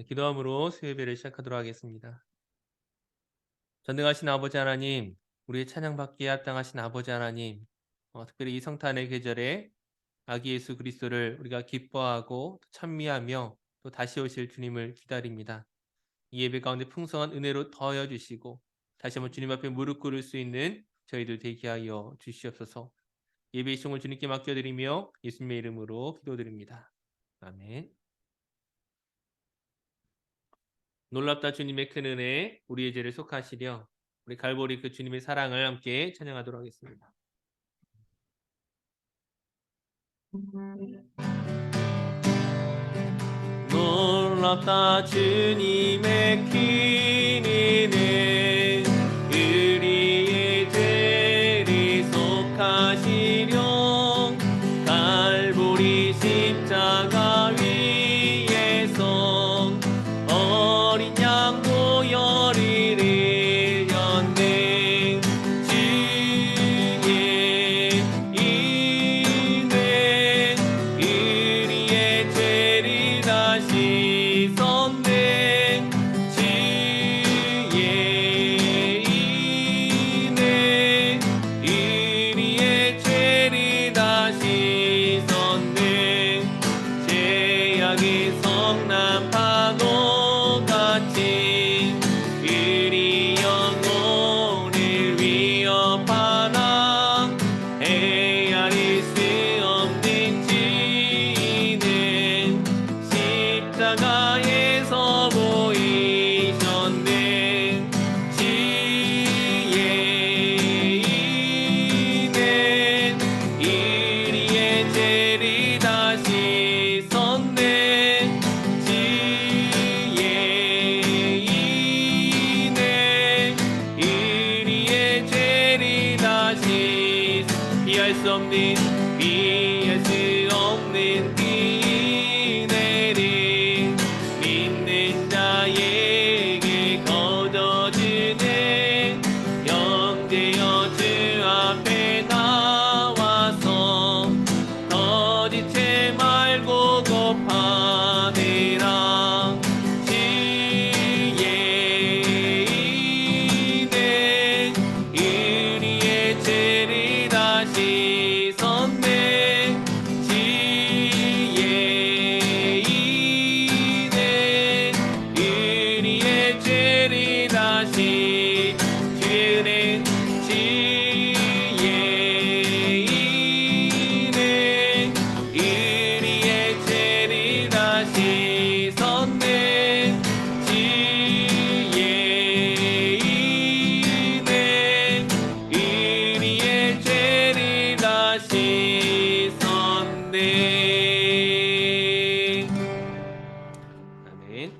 기도함으로 수요예배를 시작하도록 하겠습니다. 전능하신 아버지 하나님, 우리의 찬양받기에 합당하신 아버지 하나님, 특별히 이 성탄의 계절에 아기 예수 그리스도를 우리가 기뻐하고 찬미하며 또 다시 오실 주님을 기다립니다. 이 예배 가운데 풍성한 은혜로 더하여 주시고 다시 한번 주님 앞에 무릎 꿇을 수 있는 저희들 되게 하여 주시옵소서. 예배의 시종을 주님께 맡겨드리며 예수님의 이름으로 기도드립니다. 아멘. 놀랍다 주님의 큰 은혜, 우리의 죄를 속하시려 우리 갈보리 그 주님의 사랑을 함께 찬양하도록 하겠습니다. 놀랍다 주님의 큰 은혜, 우리의 죄를 속하시려 갈보리 십자가 위에서 어린 양 보혈을 흘렸네. 주의 은혜 우리의 죄를 다 씻었네. 주의 은혜 우리의 죄를 다 씻었네. 죄악의 성난 파도 같이 우리 영혼을 위협하나 헤아릴 수 없는 주는 십자가에서 보이셨네. 주의 은혜 우리의 죄를 다 씻었네. 주의 은혜 우리의 죄를 다 피할 수 없는 그 은혜를 믿는 자에게 거둬주네. 형제여 주 앞에 나와서 거짓해 말고 곱하니라. 주의 은혜 우리의 죄를 다 씻었네. 주의 은혜 우리의 죄를 다 씻으네. 주의 은혜 우리의 죄를 다 씻었네. 주의 은혜 우리의 죄를 다 씻었네. 아멘.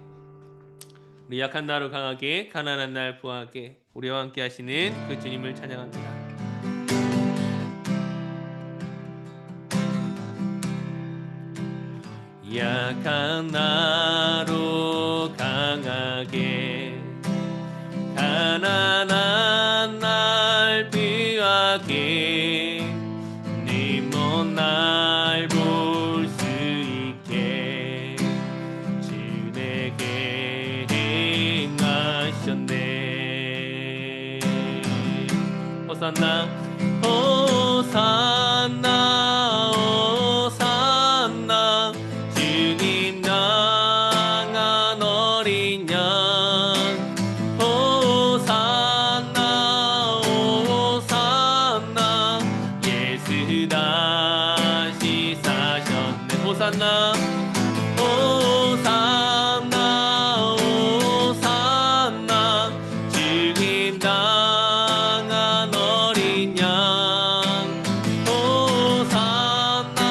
우리 약한 나로 강하게, 가난한 날 부하게, 우리와 함께 하시는 그 주님을 찬양합니다. 약한 나로 강하게, 가난한 날 부하게, 네 몸 날 볼 수 있게 주 내게 행하셨네. 호산나 호산나 호산나 주님 향한 어린 양. 호산나 호산나 예수 다시 사셨네. 호산나 호산나 호산나 주님 당한 어린 양. 호산나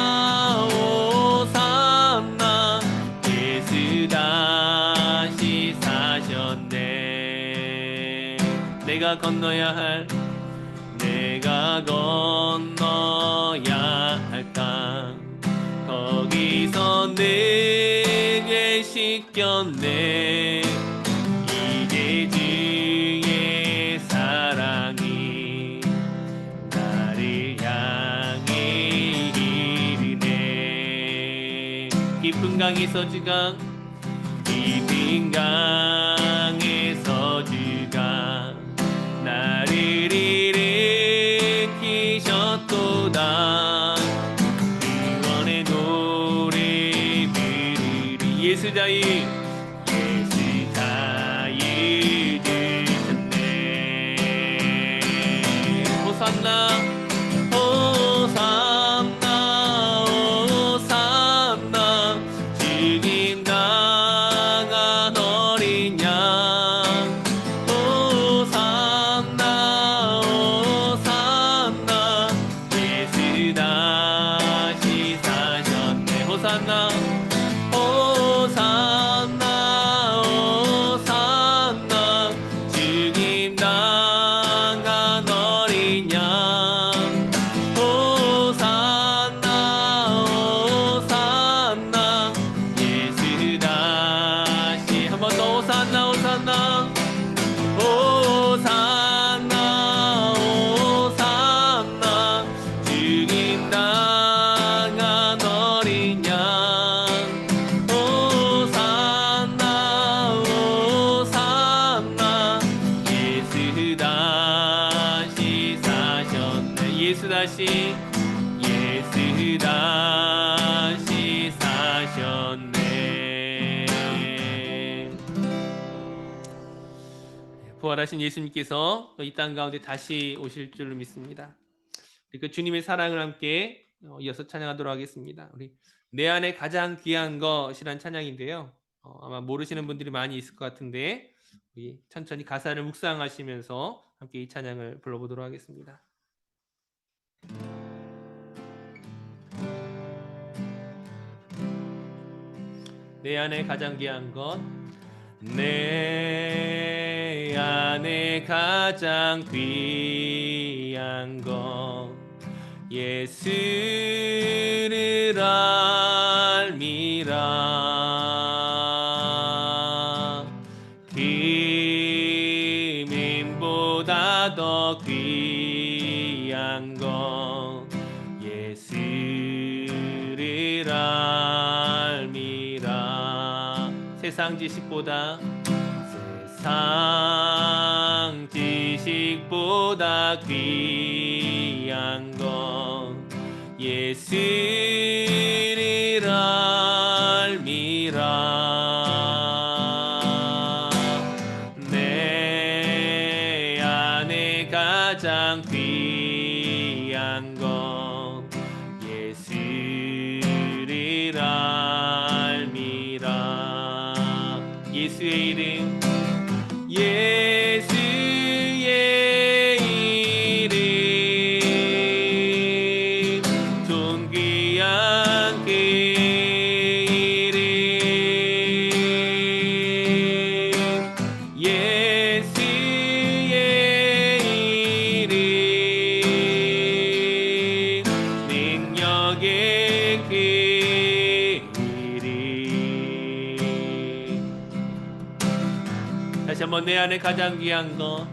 호산나 예수 다시 사셨네. 내가 건너야 할 강 거기서 내 죄 씻겼네. 이제 주의 사랑이 나를 향해 이르네. 깊은 강에서 주강 깊이 강에서 주가 나를 일으키셨도다. 구원의 노래 부르리. 예수자의 되셨네. 호산나 호산나 호산나 주님 당한 어린 양. 호산나 호산나 예수 다시 사셨네. 호산나 호산나 호산나 주님 당한 어린 양. 호산나 호산나 예수 다시 한 번 더. 호산나 호산나 호산나 호산나 주님 당한 어린 양. 호산나 호산나 예수 다시 사셨네. 예수 다시 사셨네. 부활하신 예수님께서 이 땅 가운데 다시 오실 줄로 믿습니다. 그 주님의 사랑을 함께 이어서 찬양하도록 하겠습니다. 우리 내 안에 가장 귀한 것이란 찬양인데요. 아마 모르시는 분들이 많이 있을 것 같은데 우리 천천히 가사를 묵상하시면서 함께 이 찬양을 불러보도록 하겠습니다. 내 안에 가장 귀한 것, 내 안에 가장 귀한 것, 예수를 알미라. 금인보다 더 귀한 것, 예수를 알미라. 세상 지식보다 귀한 것, 예수를 알미라. 내 안에 가장 귀한 것, 예수를 알미라. 예수의 이름, 예수의 이름, 존귀한 그 이름, 예수의 이름, 능력의 그 이름. 다시 한번 내 안에 가장 귀한 것,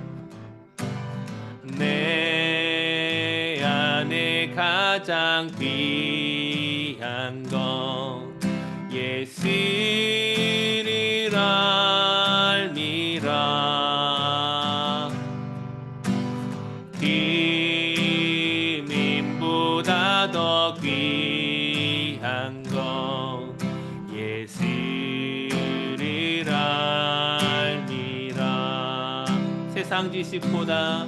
내 안에 가장 귀한 것, 예수를 알미라. 금인보다 더 귀한 것, 예수를 알미라. 세상 지식보다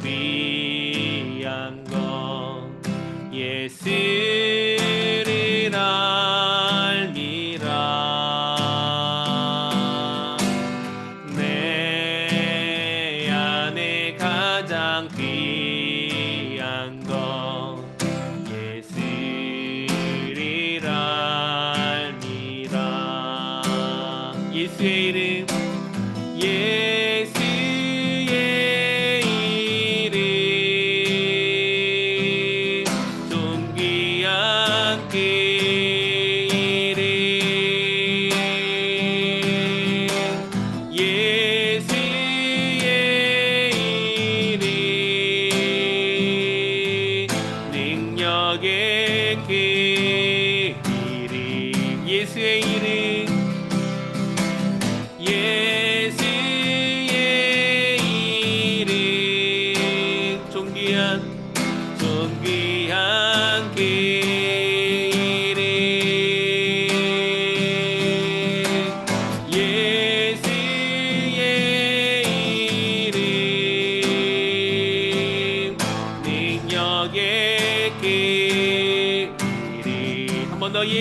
귀한 것, 예수를 알미라. 내 안에 가장 귀한 것, 예수를 알미라. 예수의 이름, 예수의 이름, 존귀한 그 이름, 예수의 이름, 능력의 그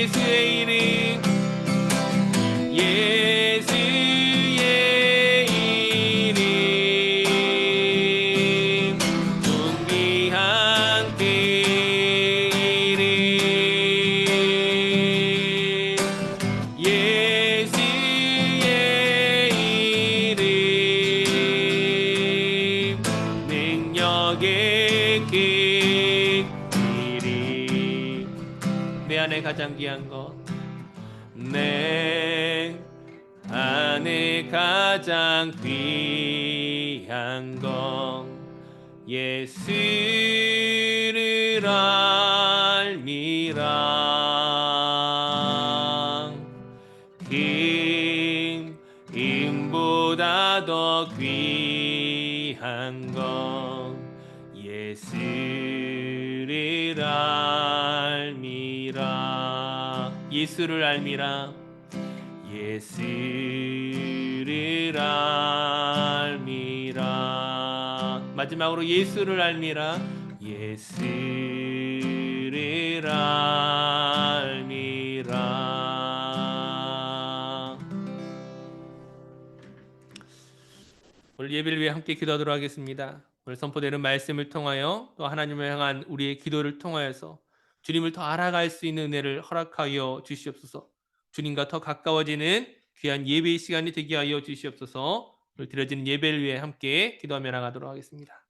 예수의 이름, 예수의 이름, 존귀한 그 이름, 예수의 이름, 능력의 그 이름. 내 안에 가장 귀한 것, 내 안에 가장 귀한 것, 예수를 알미라. 금보다 더 귀한 것, 예수를 알미라. 예수를 알미라. 예수를 알미라. 마지막으로 예수를 알미라. 예수를 알미라. 오늘 예배를 위해 함께 기도하도록 하겠습니다. 오늘 선포되는 말씀을 통하여 또 하나님을 향한 우리의 기도를 통하여서 주님을 더 알아갈 수 있는 은혜를 허락하여 주시옵소서. 주님과 더 가까워지는 귀한 예배의 시간이 되게 하여 주시옵소서. 오늘 드려지는 예배를 위해 함께 기도하며 나가도록 하겠습니다.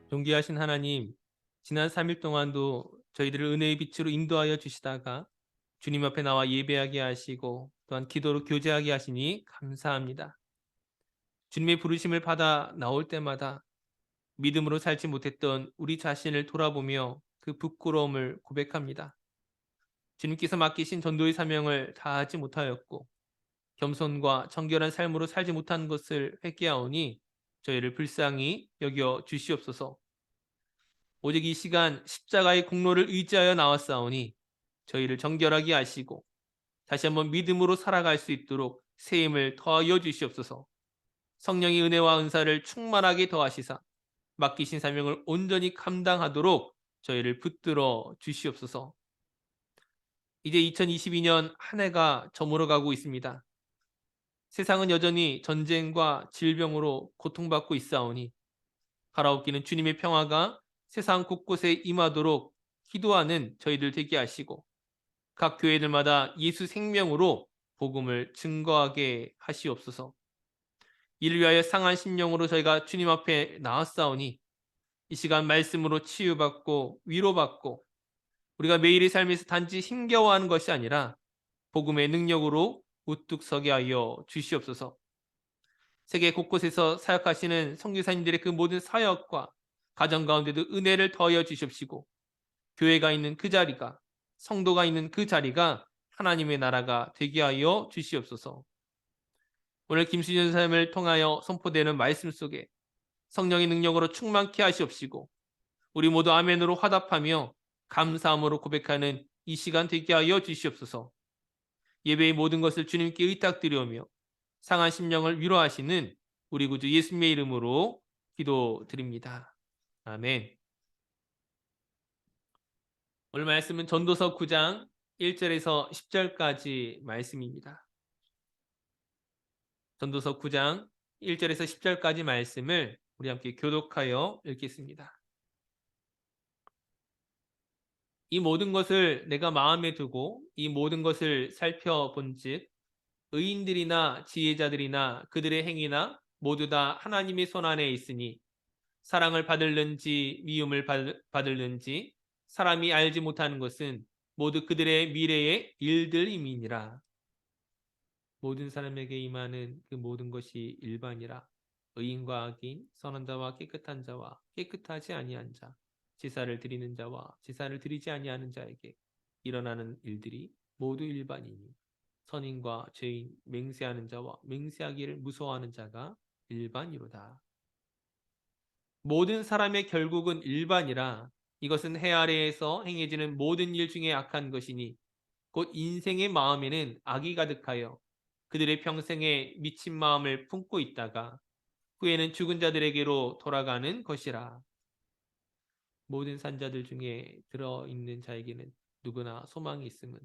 존귀하신 하나님, 지난 3일 동안도 저희들을 은혜의 빛으로 인도하여 주시다가 주님 앞에 나와 예배하게 하시고 또한 기도로 교제하게 하시니 감사합니다. 주님의 부르심을 받아 나올 때마다 믿음으로 살지 못했던 우리 자신을 돌아보며 그 부끄러움을 고백합니다. 주님께서 맡기신 전도의 사명을 다하지 못하였고 겸손과 정결한 삶으로 살지 못한 것을 회개하오니 저희를 불쌍히 여겨 주시옵소서. 오직 이 시간 십자가의 공로를 의지하여 나왔사오니 저희를 정결하게 하시고 다시 한번 믿음으로 살아갈 수 있도록 새 힘을 더하여 주시옵소서. 성령의 은혜와 은사를 충만하게 더하시사 맡기신 사명을 온전히 감당하도록 저희를 붙들어 주시옵소서. 이제 2022년 한 해가 저물어가고 있습니다. 세상은 여전히 전쟁과 질병으로 고통받고 있사오니 갈아엎기는 주님의 평화가 세상 곳곳에 임하도록 기도하는 저희들 되게 하시고 각 교회들마다 예수 생명으로 복음을 증거하게 하시옵소서. 이를 위하여 상한 심령으로 저희가 주님 앞에 나왔사오니 이 시간 말씀으로 치유받고 위로받고 우리가 매일의 삶에서 단지 힘겨워하는 것이 아니라 복음의 능력으로 우뚝 서게 하여 주시옵소서. 세계 곳곳에서 사역하시는 선교사님들의 그 모든 사역과 가정 가운데도 은혜를 더하여 주십시고 교회가 있는 그 자리가 성도가 있는 그 자리가 하나님의 나라가 되게 하여 주시옵소서. 오늘 김수진 사님을 통하여 선포되는 말씀 속에 성령의 능력으로 충만케 하시옵시고 우리 모두 아멘으로 화답하며 감사함으로 고백하는 이 시간 되게 하여 주시옵소서. 예배의 모든 것을 주님께 의탁드리오며 상한 심령을 위로하시는 우리 구주 예수님의 이름으로 기도드립니다. 아멘. 오늘 말씀은 전도서 9장 1절에서 10절까지 말씀입니다. 전도서 9장 1절에서 10절까지 말씀을 우리 함께 교독하여 읽겠습니다. 이 모든 것을 내가 마음에 두고 이 모든 것을 살펴본즉 의인들이나 지혜자들이나 그들의 행위나 모두 다 하나님의 손안에 있으니 사랑을 받을는지 미움을 받을는지 사람이 알지 못하는 것은 모두 그들의 미래의 일들임이니라. 모든 사람에게 임하는 그 모든 것이 일반이라. 의인과 악인, 선한 자와 깨끗한 자와 깨끗하지 아니한 자, 제사를 드리는 자와 제사를 드리지 아니하는 자에게 일어나는 일들이 모두 일반이니 선인과 죄인, 맹세하는 자와 맹세하기를 무서워하는 자가 일반이로다. 모든 사람의 결국은 일반이라. 이것은 해 아래에서 행해지는 모든 일 중에 악한 것이니 곧 인생의 마음에는 악이 가득하여 그들의 평생에 미친 마음을 품고 있다가 후에는 죽은 자들에게로 돌아가는 것이라. 모든 산자들 중에 들어있는 자에게는 누구나 소망이 있음은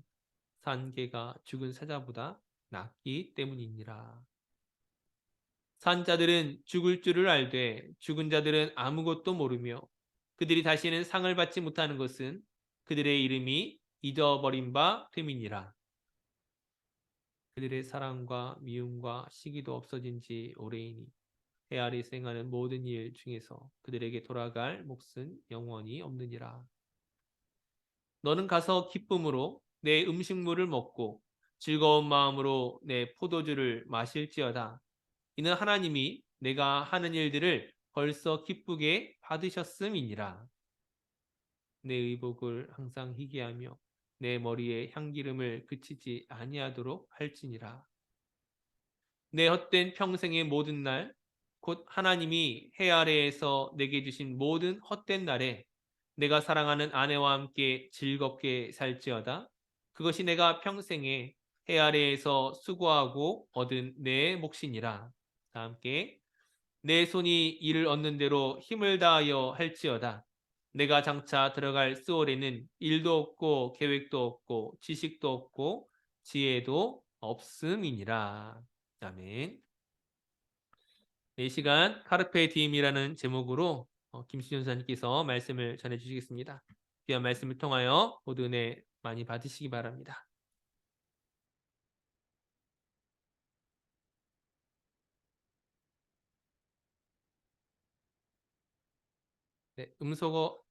산 개가 죽은 사자보다 낫기 때문이니라. 산 자들은 죽을 줄을 알되 죽은 자들은 아무것도 모르며 그들이 다시는 상을 받지 못하는 것은 그들의 이름이 잊어버린 바 됨이니라. 그들의 사랑과 미움과 시기도 없어진 지 오래이니 해 아래 생하는 모든 일 중에서 그들에게 돌아갈 몫은 영원히 없느니라. 너는 가서 기쁨으로 내 음식물을 먹고 즐거운 마음으로 내 포도주를 마실지어다. 이는 하나님이 내가 하는 일들을 벌써 기쁘게 받으셨음이니라. 내 의복을 항상 희게하며 내 머리에 향기름을 그치지 아니하도록 할지니라. 내 헛된 평생의 모든 날, 곧 하나님이 해 아래에서 내게 주신 모든 헛된 날에 내가 사랑하는 아내와 함께 즐겁게 살지어다. 그것이 내가 평생에 해 아래에서 수고하고 얻은 내 몫이니라. 다 함께 내 손이 이를 얻는 대로 힘을 다하여 할지어다. 내가 장차 들어갈 스올에는 일도 없고 계획도 없고 지식도 없고 지혜도 없음이니라. 아멘. 이 시간 카르페 디임이라는 제목으로 김수현 선생님께서 말씀을 전해주시겠습니다. 귀한 말씀을 통하여 모두 은혜 많이 받으시기 바랍니다. 네, 음소거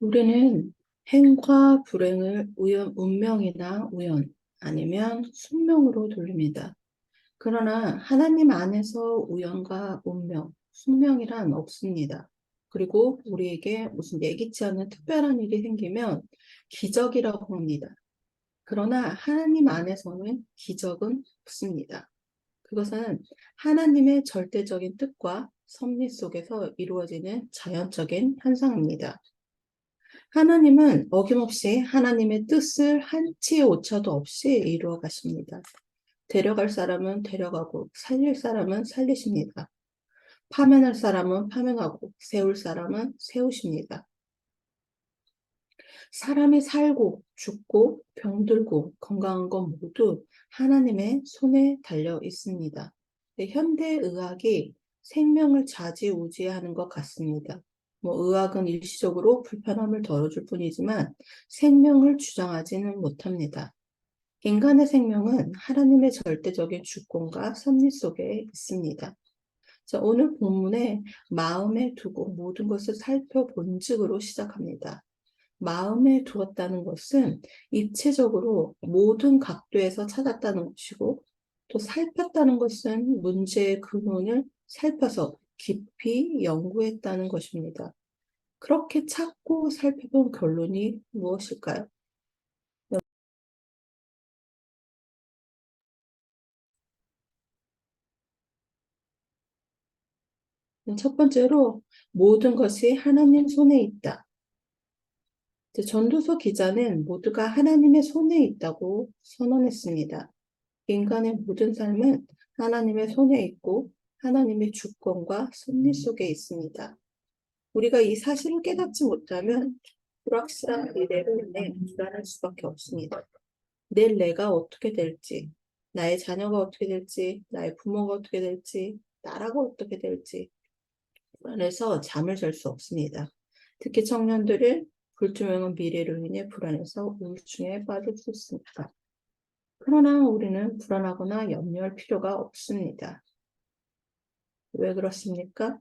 우리는 행과 불행을 운명이나 우연 아니면 숙명으로 돌립니다. 그러나 하나님 안에서 우연과 운명, 숙명이란 없습니다. 그리고 우리에게 무슨 예기치 않은 특별한 일이 생기면 기적이라고 합니다. 그러나 하나님 안에서는 기적은 없습니다. 그것은 하나님의 절대적인 뜻과 섭리 속에서 이루어지는 자연적인 현상입니다. 하나님은 어김없이 하나님의 뜻을 한치의 오차도 없이 이루어 가십니다. 데려갈 사람은 데려가고 살릴 사람은 살리십니다. 파면할 사람은 파면하고 세울 사람은 세우십니다. 사람이 살고 죽고 병들고 건강한 건 모두 하나님의 손에 달려 있습니다. 현대의학이 생명을 좌지우지하는 것 같습니다. 의학은 일시적으로 불편함을 덜어줄 뿐이지만 생명을 주장하지는 못합니다. 인간의 생명은 하나님의 절대적인 주권과 섭리 속에 있습니다. 자, 오늘 본문에 마음에 두고 모든 것을 살펴본즉으로 시작합니다. 마음에 두었다는 것은 입체적으로 모든 각도에서 찾았다는 것이고, 또 살폈다는 것은 문제의 근원을 살펴서 깊이 연구했다는 것입니다. 그렇게 찾고 살펴본 결론이 무엇일까요? 첫 번째로 모든 것이 하나님 손에 있다. 전도서 기자는 모두가 하나님의 손에 있다고 선언했습니다. 인간의 모든 삶은 하나님의 손에 있고 하나님의 주권과 섭리 속에 있습니다. 우리가 이 사실을 깨닫지 못하면 불확실한 미래로 인해 불안할 수밖에 없습니다. 내일 내가 어떻게 될지, 나의 자녀가 어떻게 될지, 나의 부모가 어떻게 될지, 나라가 어떻게 될지 불안해서 잠을 잘 수 없습니다. 특히 청년들은 불투명한 미래로 인해 불안해서 우울증에 빠질 수 있습니다. 그러나 우리는 불안하거나 염려할 필요가 없습니다. 왜 그렇습니까?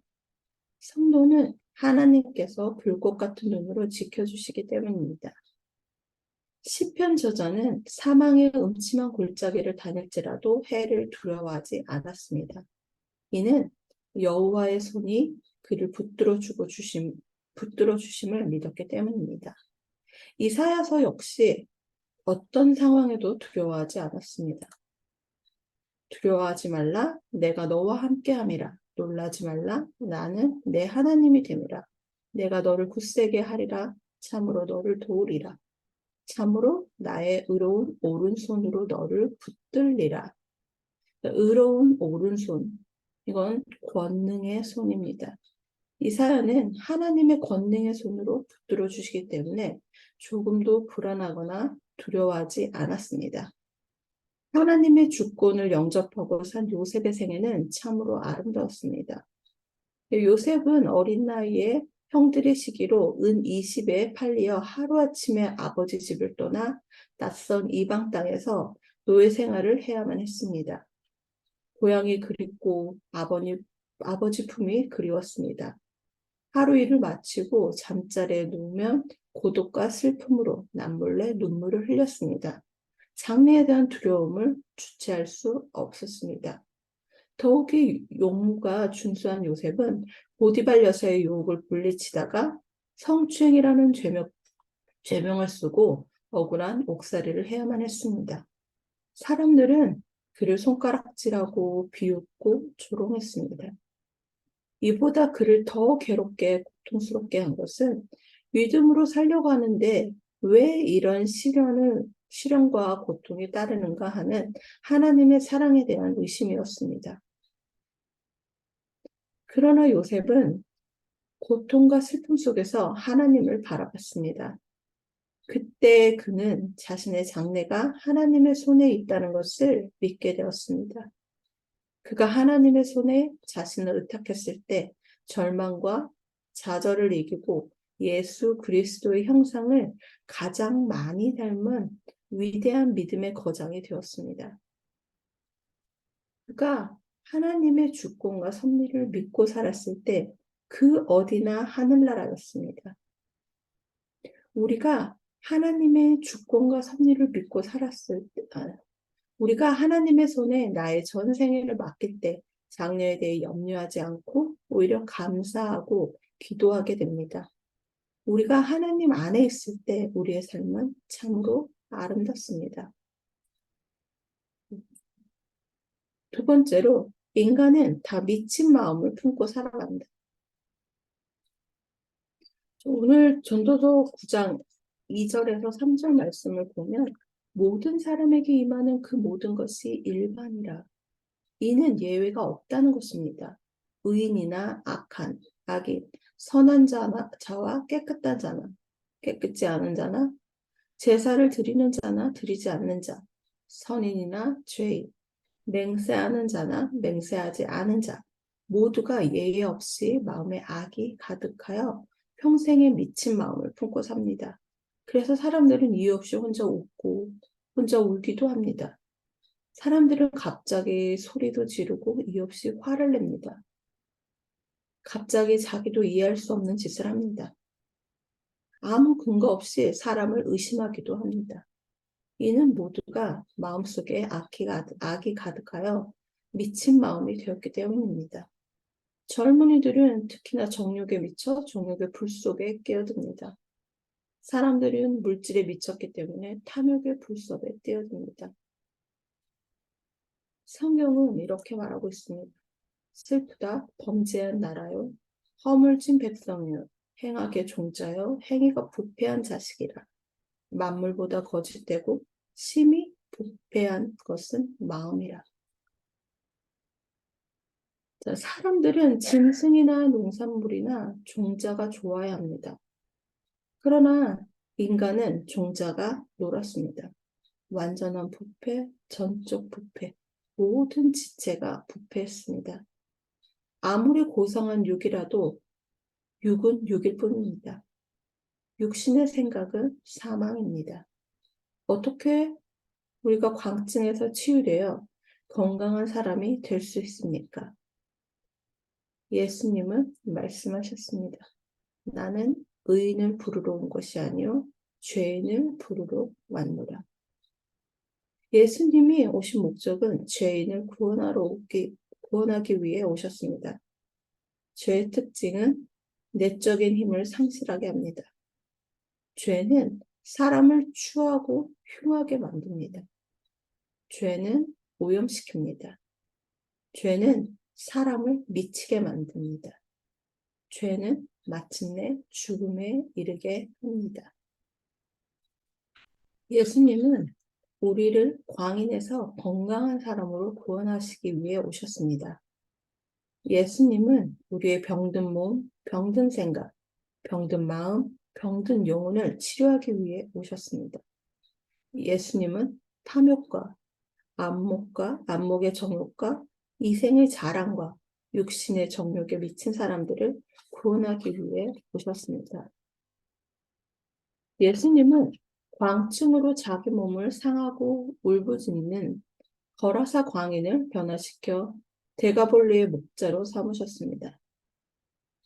성도는 하나님께서 불꽃 같은 눈으로 지켜주시기 때문입니다. 시편 저자는 사망의 음침한 골짜기를 다닐지라도 해를 두려워하지 않았습니다. 이는 여호와의 손이 그를 붙들어 주심을 믿었기 때문입니다. 이사야서 역시 어떤 상황에도 두려워하지 않았습니다. 두려워하지 말라, 내가 너와 함께함이라. 놀라지 말라, 나는 내 하나님이 됨이라. 내가 너를 굳세게 하리라, 참으로 너를 도우리라. 참으로 나의 의로운 오른손으로 너를 붙들리라. 의로운 오른손, 이건 권능의 손입니다. 이사야는 하나님의 권능의 손으로 붙들어 주시기 때문에 조금도 불안하거나 두려워하지 않았습니다. 하나님의 주권을 영접하고 산 요셉의 생애는 참으로 아름다웠습니다. 요셉은 어린 나이에 형들의 시기로 은 20에 팔리어 하루아침에 아버지 집을 떠나 낯선 이방 땅에서 노예 생활을 해야만 했습니다. 고향이 그립고 아버지 품이 그리웠습니다. 하루 일을 마치고 잠자리에 누우면 고독과 슬픔으로 남몰래 눈물을 흘렸습니다. 장래에 대한 두려움을 주체할 수 없었습니다. 더욱이 용무가 준수한 요셉은 보디발 여사의 유혹을 물리치다가 성추행이라는 죄명을 쓰고 억울한 옥살이를 해야만 했습니다. 사람들은 그를 손가락질하고 비웃고 조롱했습니다. 이보다 그를 더 괴롭게 고통스럽게 한 것은 믿음으로 살려고 하는데 왜 이런 시련과 고통이 따르는가 하는 하나님의 사랑에 대한 의심이었습니다. 그러나 요셉은 고통과 슬픔 속에서 하나님을 바라봤습니다. 그때 그는 자신의 장래가 하나님의 손에 있다는 것을 믿게 되었습니다. 그가 하나님의 손에 자신을 의탁했을 때 절망과 좌절을 이기고 예수 그리스도의 형상을 가장 많이 닮은 위대한 믿음의 거장이 되었습니다. 그가 하나님의 주권과 섭리를 믿고 살았을 때 그 어디나 하늘나라였습니다. 우리가 하나님의 주권과 섭리를 믿고 살았을 때, 우리가 하나님의 손에 나의 전생애를 맡길 때 장래에 대해 염려하지 않고 오히려 감사하고 기도하게 됩니다. 우리가 하나님 안에 있을 때 우리의 삶은 참으로 아름답습니다. 두 번째로 인간은 다 미친 마음을 품고 살아간다. 오늘 전도서 9장 2절에서 3절 말씀을 보면 모든 사람에게 임하는 그 모든 것이 일반이라. 이는 예외가 없다는 것입니다. 의인이나 악한, 악인, 선한 자와 깨끗한 자나, 깨끗지 않은 자나, 제사를 드리는 자나 드리지 않는 자, 선인이나 죄인, 맹세하는 자나 맹세하지 않은 자, 모두가 예의 없이 마음에 악이 가득하여 평생에 미친 마음을 품고 삽니다. 그래서 사람들은 이유 없이 혼자 웃고 혼자 울기도 합니다. 사람들은 갑자기 소리도 지르고 이유 없이 화를 냅니다. 갑자기 자기도 이해할 수 없는 짓을 합니다. 아무 근거 없이 사람을 의심하기도 합니다. 이는 모두가 마음속에 악이 가득하여 미친 마음이 되었기 때문입니다. 젊은이들은 특히나 정욕에 미쳐 정욕의 불 속에 끼어듭니다. 사람들은 물질에 미쳤기 때문에 탐욕의 불 속에 뛰어듭니다. 성경은 이렇게 말하고 있습니다. 슬프다 범죄한 나라요 허물진 백성이요 행악의 종자요 행위가 부패한 자식이라. 만물보다 거짓되고 심히 부패한 것은 마음이라. 자, 사람들은 짐승이나 농산물이나 종자가 좋아야 합니다. 그러나 인간은 종자가 놀았습니다. 완전한 부패, 전적 부패, 모든 지체가 부패했습니다. 아무리 고상한 육이라도 육은 육일 뿐입니다. 육신의 생각은 사망입니다. 어떻게 우리가 광증에서 치유되어 건강한 사람이 될 수 있습니까? 예수님은 말씀하셨습니다. 나는 의인을 부르러 온 것이 아니요 죄인을 부르러 왔노라. 예수님이 오신 목적은 죄인을 구원하기 위해 오셨습니다. 죄의 특징은 내적인 힘을 상실하게 합니다. 죄는 사람을 추하고 흉하게 만듭니다. 죄는 오염시킵니다. 죄는 사람을 미치게 만듭니다. 죄는 마침내 죽음에 이르게 합니다. 예수님은 우리를 광인에서 건강한 사람으로 구원하시기 위해 오셨습니다. 예수님은 우리의 병든 몸, 병든 생각, 병든 마음, 병든 영혼을 치료하기 위해 오셨습니다. 예수님은 탐욕과 안목의 정욕과 이생의 자랑과 육신의 정욕에 미친 사람들을 구원하기 위해 오셨습니다. 예수님은 광증으로 자기 몸을 상하고 울부짖는 거라사 광인을 변화시켜 대가볼리의 목자로 삼으셨습니다.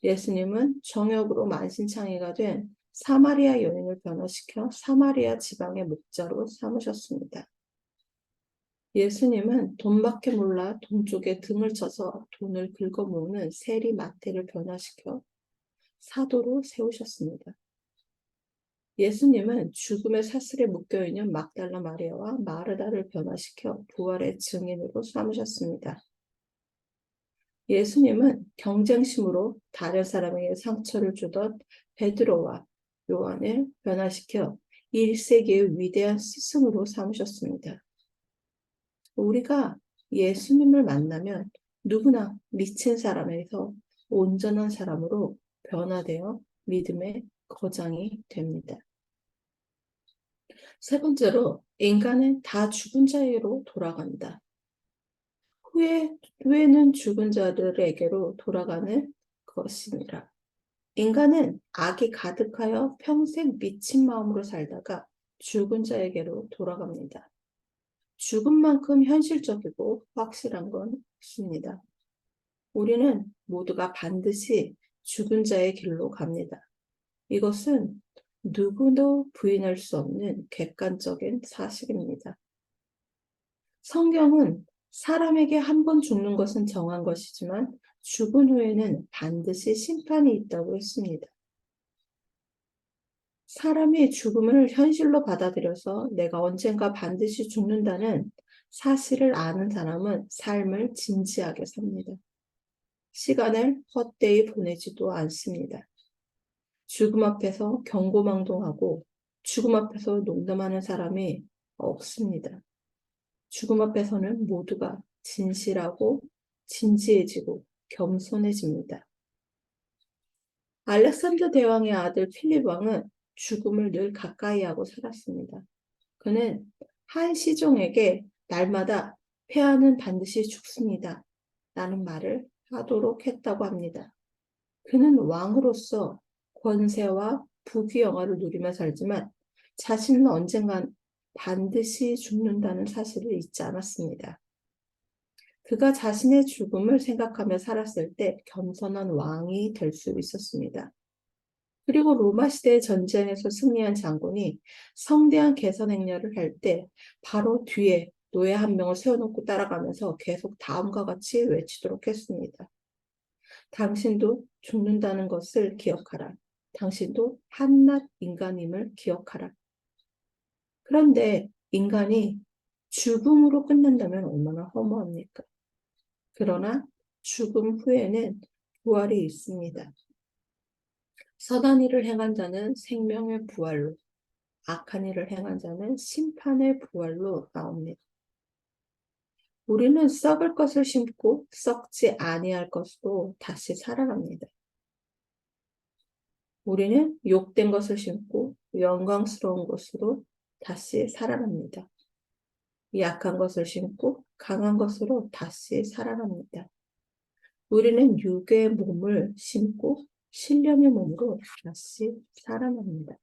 예수님은 정욕으로 만신창이가 된 사마리아 여인을 변화시켜 사마리아 지방의 목자로 삼으셨습니다. 예수님은 돈밖에 몰라 돈 쪽에 등을 쳐서 돈을 긁어 모으는 세리 마태를 변화시켜 사도로 세우셨습니다. 예수님은 죽음의 사슬에 묶여있는 막달라 마리아와 마르다를 변화시켜 부활의 증인으로 삼으셨습니다. 예수님은 경쟁심으로 다른 사람에게 상처를 주던 베드로와 요한을 변화시켜 1세기의 위대한 스승으로 삼으셨습니다. 우리가 예수님을 만나면 누구나 미친 사람에서 온전한 사람으로 변화되어 믿음의 거장이 됩니다. 세 번째로, 인간은 다 죽은 자에게로 돌아간다. 후회는 죽은 자들에게로 돌아가는 것이니라. 인간은 악이 가득하여 평생 미친 마음으로 살다가 죽은 자에게로 돌아갑니다. 죽음만큼 현실적이고 확실한 건 없습니다. 우리는 모두가 반드시 죽은 자의 길로 갑니다. 이것은 누구도 부인할 수 없는 객관적인 사실입니다. 성경은 사람에게 한 번 죽는 것은 정한 것이지만 죽은 후에는 반드시 심판이 있다고 했습니다. 사람이 죽음을 현실로 받아들여서 내가 언젠가 반드시 죽는다는 사실을 아는 사람은 삶을 진지하게 삽니다. 시간을 헛되이 보내지도 않습니다. 죽음 앞에서 경고망동하고 죽음 앞에서 농담하는 사람이 없습니다. 죽음 앞에서는 모두가 진실하고 진지해지고 겸손해집니다. 알렉산더 대왕의 아들 필립 왕은 죽음을 늘 가까이 하고 살았습니다. 그는 한 시종에게 날마다 폐하는 반드시 죽습니다. 라는 말을 하도록 했다고 합니다. 그는 왕으로서 권세와 부귀영화를 누리며 살지만 자신은 언젠간 반드시 죽는다는 사실을 잊지 않았습니다. 그가 자신의 죽음을 생각하며 살았을 때 겸손한 왕이 될 수 있었습니다. 그리고 로마 시대 전쟁에서 승리한 장군이 성대한 개선 행렬을 할 때 바로 뒤에 노예 한 명을 세워놓고 따라가면서 계속 다음과 같이 외치도록 했습니다. 당신도 죽는다는 것을 기억하라. 당신도 한낱 인간임을 기억하라. 그런데 인간이 죽음으로 끝난다면 얼마나 허무합니까? 그러나 죽음 후에는 부활이 있습니다. 선한 일을 행한 자는 생명의 부활로, 악한 일을 행한 자는 심판의 부활로 나옵니다. 우리는 썩을 것을 심고 썩지 아니할 것으로 다시 살아갑니다. 우리는 욕된 것을 심고 영광스러운 것으로 다시 살아납니다. 약한 것을 심고 강한 것으로 다시 살아납니다. 우리는 육의 몸을 심고 신령의 몸으로 다시 살아납니다.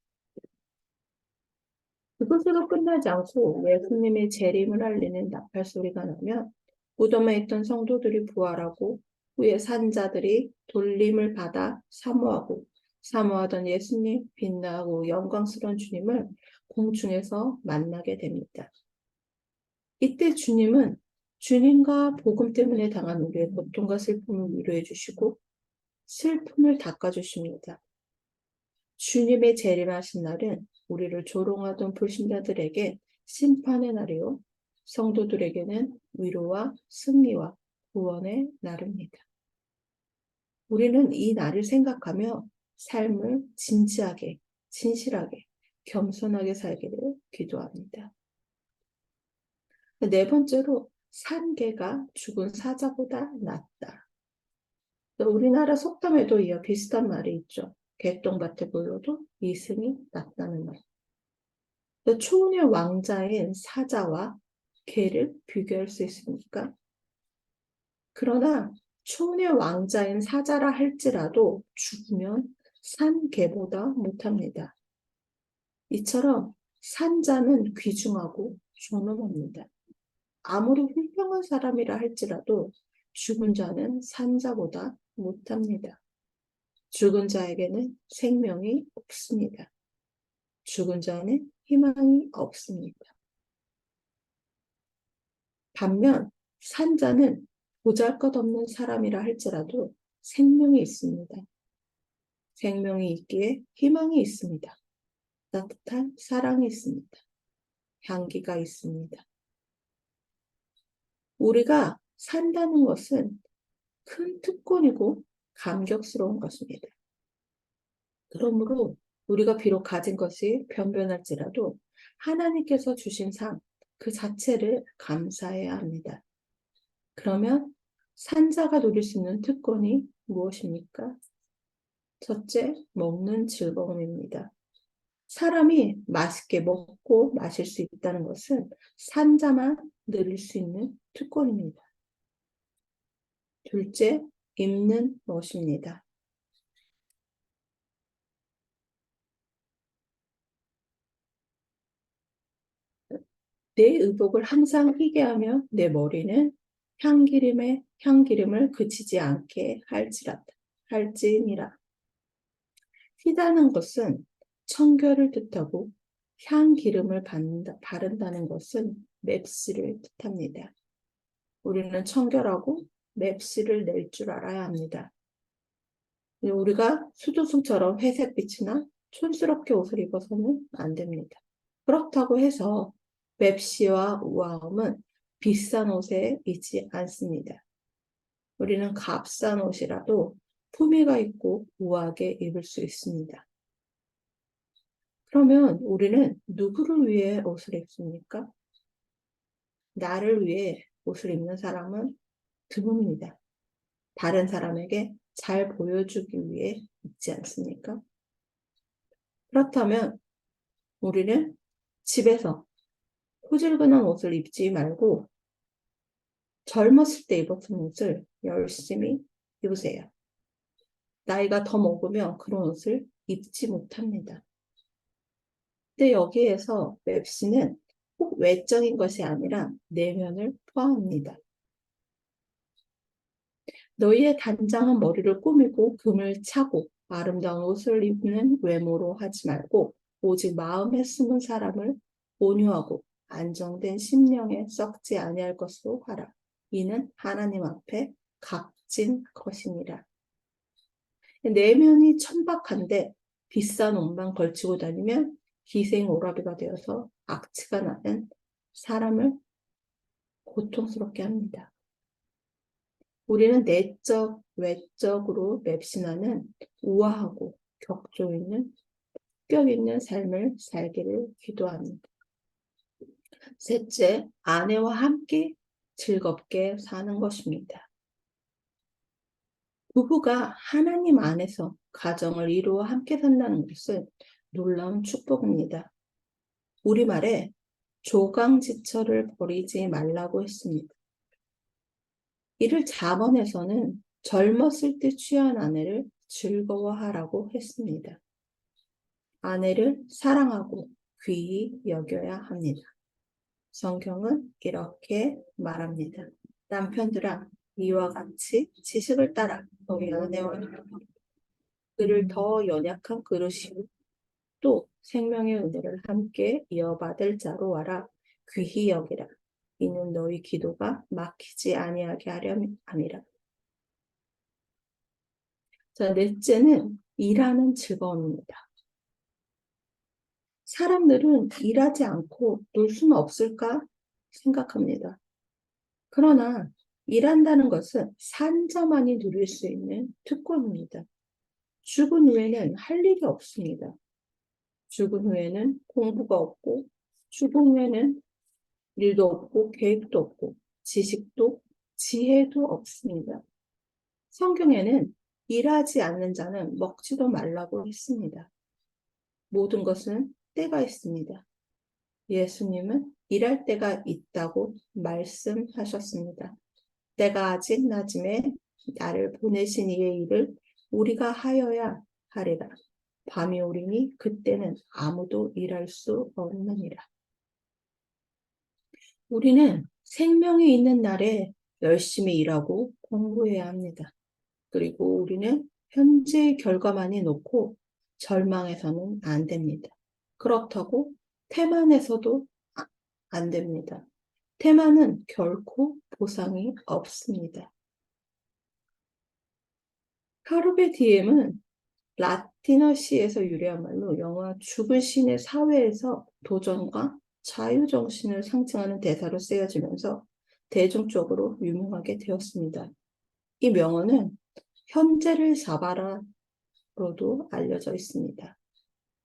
그것으로 끝나지 않고 예수님의 재림을 알리는 나팔 소리가 나면 무덤에 있던 성도들이 부활하고 후에 산자들이 돌림을 받아 사모하던 예수님 빛나고 영광스러운 주님을 공중에서 만나게 됩니다. 이때 주님은 주님과 복음 때문에 당한 우리의 고통과 슬픔을 위로해 주시고 슬픔을 닦아 주십니다. 주님의 재림하신 날은 우리를 조롱하던 불신자들에게 심판의 날이요 성도들에게는 위로와 승리와 구원의 날입니다. 우리는 이 날을 생각하며 삶을 진지하게, 진실하게, 겸손하게 살기를 기도합니다. 네 번째로 산개가 죽은 사자보다 낫다. 우리나라 속담에도 이어 비슷한 말이 있죠. 개똥밭에 굴러도 이승이 낫다는 말. 초원의 왕자인 사자와 개를 비교할 수 있습니까? 그러나 초원의 왕자인 사자라 할지라도 죽으면 산개보다 못합니다. 이처럼 산자는 귀중하고 존엄합니다. 아무리 훌륭한 사람이라 할지라도 죽은 자는 산자보다 못합니다. 죽은 자에게는 생명이 없습니다. 죽은 자는 희망이 없습니다. 반면 산자는 보잘것없는 사람이라 할지라도 생명이 있습니다. 생명이 있기에 희망이 있습니다. 따뜻한 사랑이 있습니다. 향기가 있습니다. 우리가 산다는 것은 큰 특권이고 감격스러운 것입니다. 그러므로 우리가 비록 가진 것이 변변할지라도 하나님께서 주신 상, 그 자체를 감사해야 합니다. 그러면 산자가 누릴 수 있는 특권이 무엇입니까? 첫째, 먹는 즐거움입니다. 사람이 맛있게 먹고 마실 수 있다는 것은 산자만 누릴 수 있는 특권입니다. 둘째, 입는 멋입니다. 내 의복을 항상 희게 하며 내 머리는 향기름을 그치지 않게 할지니라. 희다는 것은 청결을 뜻하고 향기름을 바른다는 것은 맵시를 뜻합니다. 우리는 청결하고 맵시를 낼 줄 알아야 합니다. 우리가 수도승처럼 회색빛이나 촌스럽게 옷을 입어서는 안 됩니다. 그렇다고 해서 맵시와 우아함은 비싼 옷에 있지 않습니다. 우리는 값싼 옷이라도 품위가 있고 우아하게 입을 수 있습니다. 그러면 우리는 누구를 위해 옷을 입습니까? 나를 위해 옷을 입는 사람은 드뭅니다. 다른 사람에게 잘 보여주기 위해 입지 않습니까? 그렇다면 우리는 집에서 호질근한 옷을 입지 말고 젊었을 때 입었던 옷을 열심히 입으세요. 나이가 더 먹으면 그런 옷을 입지 못합니다. 근데 여기에서 맵시는 꼭 외적인 것이 아니라 내면을 포함합니다. 너희의 단장한 머리를 꾸미고 금을 차고 아름다운 옷을 입는 외모로 하지 말고 오직 마음에 숨은 사람을 온유하고 안정된 심령에 썩지 아니할 것으로 하라. 이는 하나님 앞에 값진 것이니라. 내면이 천박한데 비싼 옷만 걸치고 다니면 기생오라비가 되어서 악취가 나는 사람을 고통스럽게 합니다. 우리는 내적, 외적으로 맵신하는 우아하고 격조 있는 품격 있는 삶을 살기를 기도합니다. 셋째, 아내와 함께 즐겁게 사는 것입니다. 부부가 하나님 안에서 가정을 이루어 함께 산다는 것은 놀라운 축복입니다. 우리말에 조강지처를 버리지 말라고 했습니다. 이를 잠언에서는 젊었을 때 취한 아내를 즐거워하라고 했습니다. 아내를 사랑하고 귀히 여겨야 합니다. 성경은 이렇게 말합니다. 남편들아, 이와 같이 지식을 따라 너희 아내와 그를 더 연약한 그릇이요 또 생명의 은혜를 함께 이어받을 자로 와라. 귀히 여기라. 이는 너희 기도가 막히지 아니하게 함이라. 자, 넷째는 일하는 즐거움입니다. 사람들은 일하지 않고 놀 수는 없을까 생각합니다. 그러나 일한다는 것은 산자만이 누릴 수 있는 특권입니다. 죽은 후에는 할 일이 없습니다. 죽은 후에는 공부가 없고, 죽은 후에는 일도 없고, 계획도 없고, 지식도, 지혜도 없습니다. 성경에는 일하지 않는 자는 먹지도 말라고 했습니다. 모든 것은 때가 있습니다. 예수님은 일할 때가 있다고 말씀하셨습니다. 때가 아직 낮음에 나를 보내신 이의 일을 우리가 하여야 하리라. 밤이 오리니 그때는 아무도 일할 수 없느니라. 우리는 생명이 있는 날에 열심히 일하고 공부해야 합니다. 그리고 우리는 현재의 결과만이 놓고 절망해서는 안 됩니다. 그렇다고 태만해서도 안 됩니다. 태만은 결코 보상이 없습니다. 카르베 디엠은 라틴어시에서 유래한 말로 영화 죽은 신의 사회에서 도전과 자유정신을 상징하는 대사로 쓰여지면서 대중적으로 유명하게 되었습니다. 이 명언은 현재를 잡아라로도 알려져 있습니다.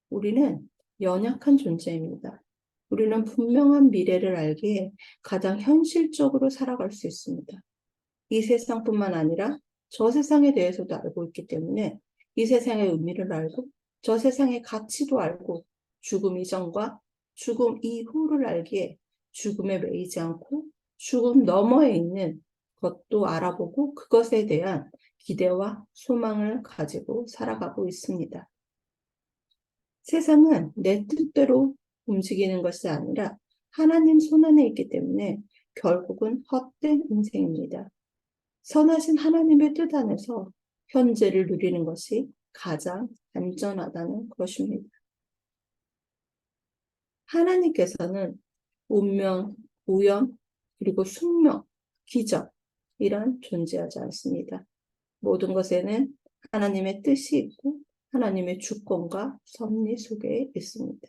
우리는 연약한 존재입니다. 우리는 분명한 미래를 알기에 가장 현실적으로 살아갈 수 있습니다. 이 세상뿐만 아니라 저 세상에 대해서도 알고 있기 때문에 이 세상의 의미를 알고 저 세상의 가치도 알고 죽음 이전과 죽음 이후를 알기에 죽음에 매이지 않고 죽음 너머에 있는 것도 알아보고 그것에 대한 기대와 소망을 가지고 살아가고 있습니다. 세상은 내 뜻대로 움직이는 것이 아니라 하나님 손안에 있기 때문에 결국은 헛된 인생입니다. 선하신 하나님의 뜻 안에서 현재를 누리는 것이 가장 안전하다는 것입니다. 하나님께서는 운명, 우연, 그리고 숙명, 기적 이란 존재하지 않습니다. 모든 것에는 하나님의 뜻이 있고 하나님의 주권과 섭리 속에 있습니다.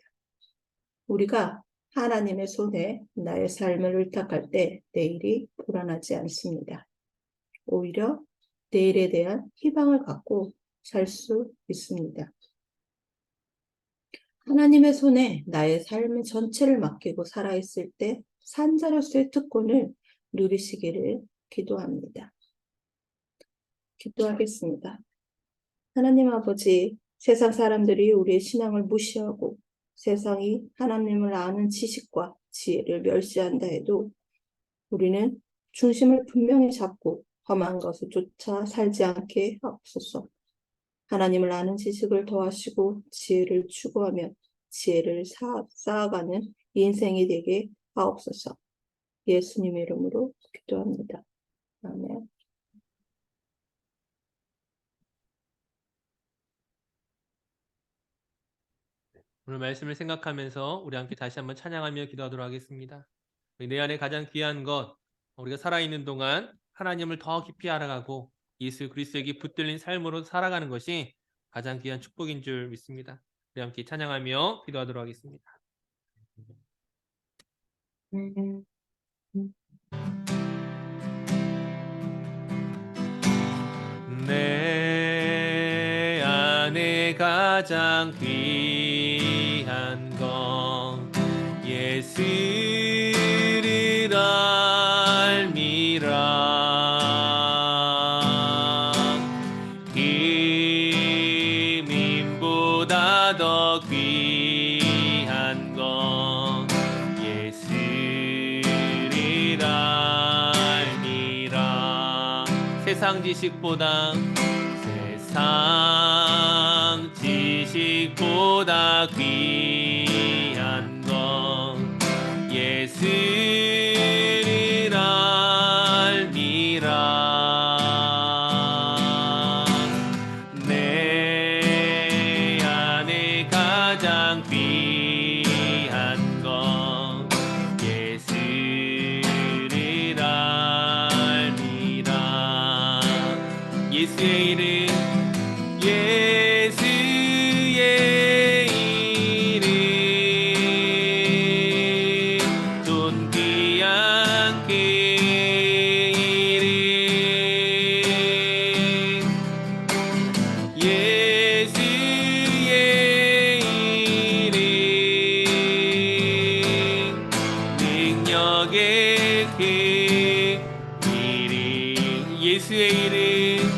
우리가 하나님의 손에 나의 삶을 의탁할 때 내일이 불안하지 않습니다. 오히려 내일에 대한 희망을 갖고 살 수 있습니다. 하나님의 손에 나의 삶의 전체를 맡기고 살아있을 때 산자로서의 특권을 누리시기를 기도합니다. 기도하겠습니다. 하나님 아버지, 세상 사람들이 우리의 신앙을 무시하고 세상이 하나님을 아는 지식과 지혜를 멸시한다 해도 우리는 중심을 분명히 잡고 험한 것을 쫓아 살지 않게 하옵소서. 하나님을 아는 지식을 더하시고 지혜를 추구하며 지혜를 쌓아가는 인생이 되게 하옵소서. 예수님의 이름으로 기도합니다. 아멘. 오늘 말씀을 생각하면서 우리 함께 다시 한번 찬양하며 기도하도록 하겠습니다. 내 안에 가장 귀한 것, 우리가 살아있는 동안 하나님을 더 깊이 알아가고 예수 그리스도에게 붙들린 삶으로 살아가는 것이 가장 귀한 축복인 줄 믿습니다. 우리 함께 찬양하며 기도하도록 하겠습니다. 내 안에 가장 귀한 것 예수를 알미라. 기민보다 더 귀한 것 예수를 알미라. 세상 지식보다 귀한 것 예수를 알미라. 내 안에 가장 귀한 것 예수를 알미라. 예수의 이름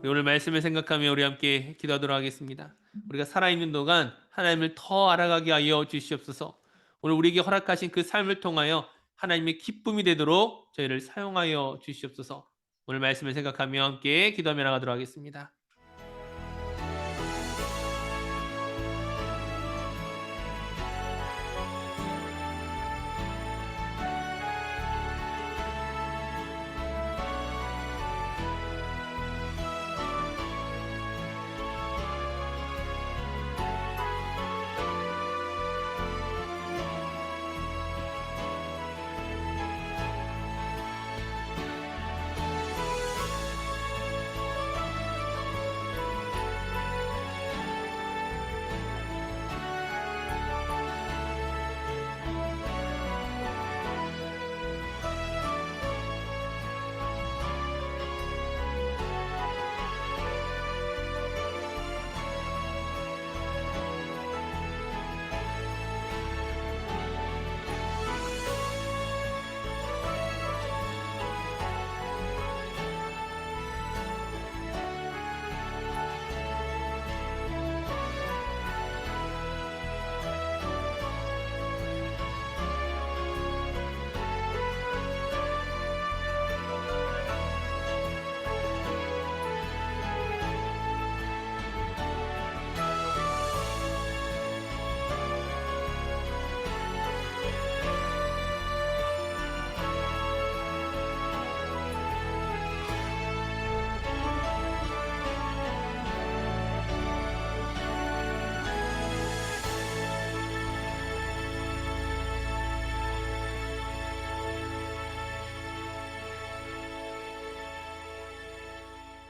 오늘 말씀을 생각하며 우리 함께 기도하도록 하겠습니다. 우리가 살아있는 동안 하나님을 더 알아가게 하여 주시옵소서. 오늘 우리에게 허락하신 그 삶을 통하여 하나님의 기쁨이 되도록 저희를 사용하여 주시옵소서. 오늘 말씀을 생각하며 함께 기도하며 나가도록 하겠습니다.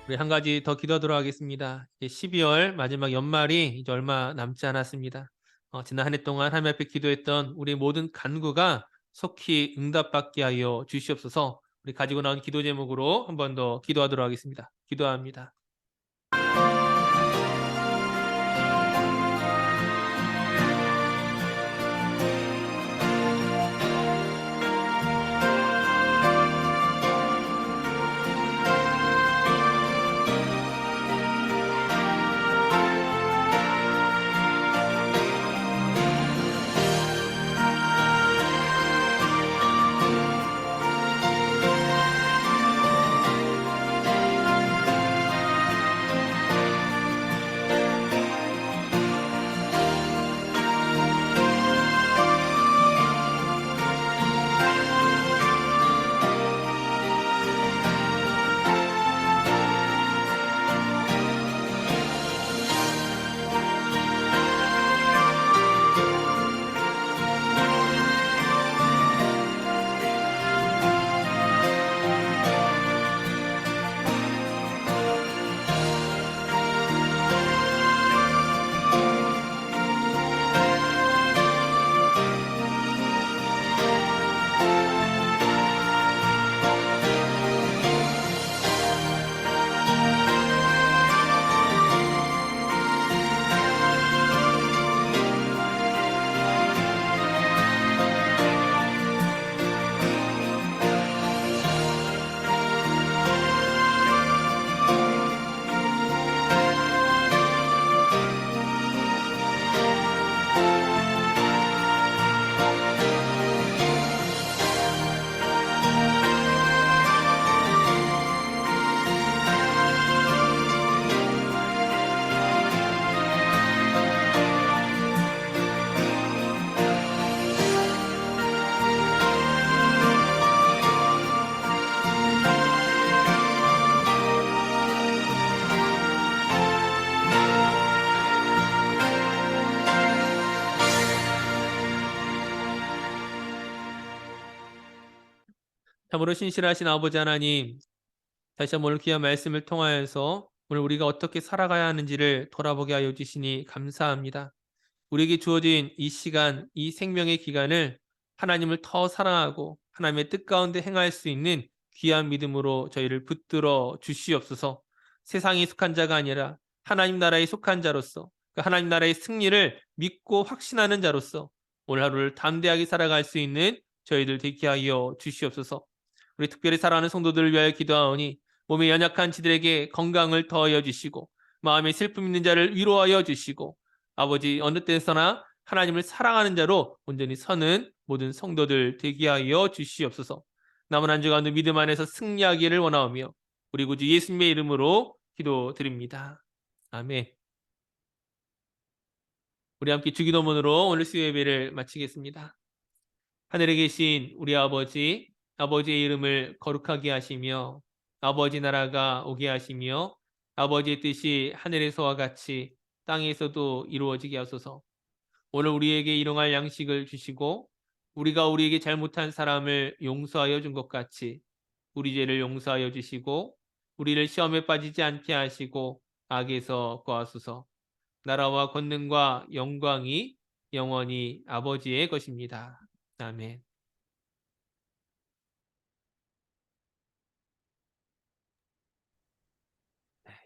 우리 한 가지 더 기도하도록 하겠습니다. 이제 12월 마지막 연말이 이제 얼마 남지 않았습니다. 지난 한 해 동안 하나님 앞에 기도했던 우리 모든 간구가 속히 응답받게 하여 주시옵소서. 우리 가지고 나온 기도 제목으로 한 번 더 기도하도록 하겠습니다. 기도합니다. 참으로 신실하신 아버지 하나님, 다시 한번 오늘 귀한 말씀을 통하여서 오늘 우리가 어떻게 살아가야 하는지를 돌아보게 하여 주시니 감사합니다. 우리에게 주어진 이 시간, 이 생명의 기간을 하나님을 더 사랑하고 하나님의 뜻 가운데 행할 수 있는 귀한 믿음으로 저희를 붙들어 주시옵소서. 세상에 속한 자가 아니라 하나님 나라에 속한 자로서 그 하나님 나라의 승리를 믿고 확신하는 자로서 오늘 하루를 담대하게 살아갈 수 있는 저희들 되게 하여 주시옵소서. 우리 특별히 사랑하는 성도들을 위하여 기도하오니 몸에 연약한 지들에게 건강을 더하여 주시고 마음에 슬픔 있는 자를 위로하여 주시고 아버지 어느 때서나 하나님을 사랑하는 자로 온전히 서는 모든 성도들 되게 하여 주시옵소서. 남은 한 주간도 믿음 안에서 승리하기를 원하오며 우리 구주 예수님의 이름으로 기도드립니다. 아멘. 우리 함께 주기도문으로 오늘 수요 예배를 마치겠습니다. 하늘에 계신 우리 아버지, 아버지의 이름을 거룩하게 하시며 아버지 나라가 오게 하시며 아버지의 뜻이 하늘에서와 같이 땅에서도 이루어지게 하소서. 오늘 우리에게 일용할 양식을 주시고 우리가 우리에게 잘못한 사람을 용서하여 준 것 같이 우리 죄를 용서하여 주시고 우리를 시험에 빠지지 않게 하시고 악에서 구하소서. 나라와 권능과 영광이 영원히 아버지의 것입니다. 아멘.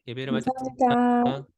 예배를 감사합니다. 마쳤습니다.